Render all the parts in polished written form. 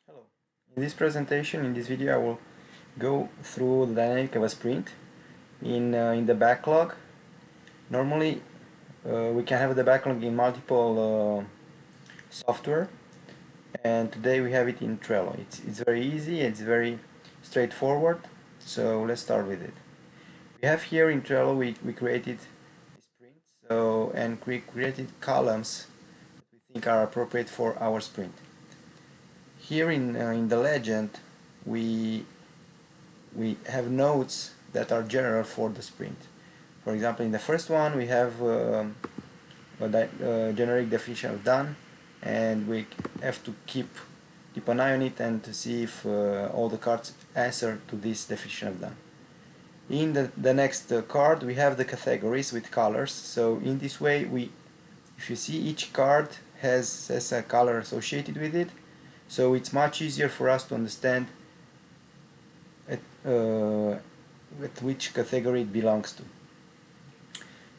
Hello. In this presentation, in this video, I will go through the dynamic of a sprint in the backlog. Normally, we can have the backlog in multiple software, and today we have it in Trello. It's very easy, it's very straightforward, so let's start with it. We have here in Trello, we created a sprint, and we created columns that we think are appropriate for our sprint. Here in the legend, we have nodes that are general for the sprint. For example, in the first one we have a generic definition of done, and we have to keep an eye on it and to see if all the cards answer to this definition of done. In the next card we have the categories with colors, so in this way if you see, each card has a color associated with it, so it's much easier for us to understand with which category it belongs to.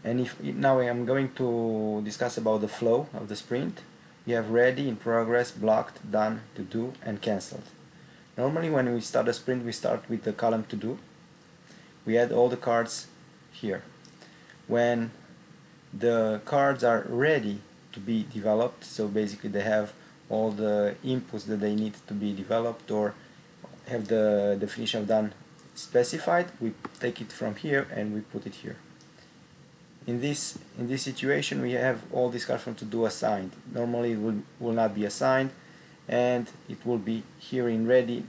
And now I am going to discuss about the flow of the sprint. We have ready, in progress, blocked, done, to do, and cancelled. Normally when we start a sprint, we start with the column to do. We add all the cards here. When the cards are ready to be developed, so basically they have all the inputs that they need to be developed or have the definition of done specified, we take it from here and we put it here. In this situation, we have all these cards from to do assigned. Normally it will not be assigned, and it will be here in ready,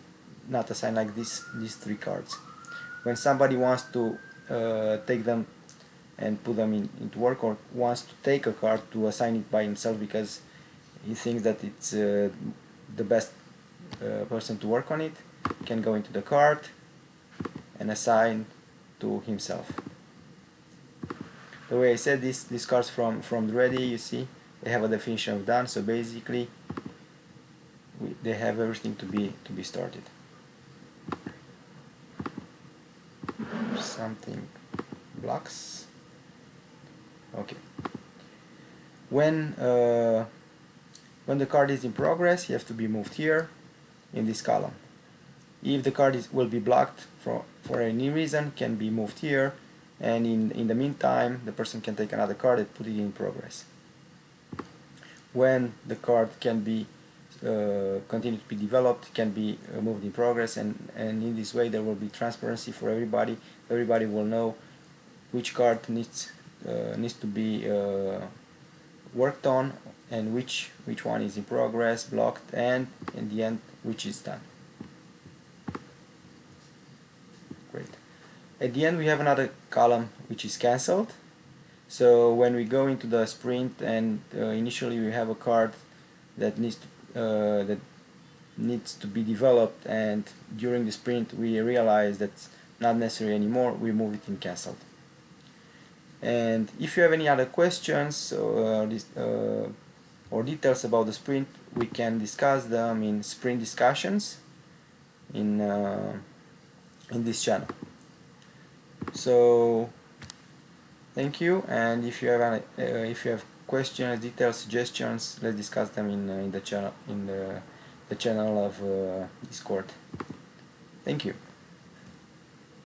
not assigned like these three cards. When somebody wants to take them and put them into work, or wants to take a card to assign it by himself because he thinks that it's the best person to work on it, can go into the card and assign to himself. The way I said, these cards from the ready, you see, they have a definition of done, so basically they have everything to be started. Something blocks. Okay. When the card is in progress, you have to be moved here in this column. If the card will be blocked for any reason, can be moved here, and in the meantime the person can take another card and put it in progress. When the card can be continue to be developed, can be moved in progress, and in this way there will be transparency for everybody. Everybody will know which card needs to be worked on, and which one is in progress, blocked, and in the end which is done. Great. At the end we have another column which is cancelled. So when we go into the sprint and initially we have a card that needs to be developed, and during the sprint we realize that's not necessary anymore, we move it in cancelled. And if you have any other questions or details about the sprint, we can discuss them in sprint discussions in this channel. So thank you, and if you have questions, details, suggestions, let's discuss them in the channel of Discord. Thank you.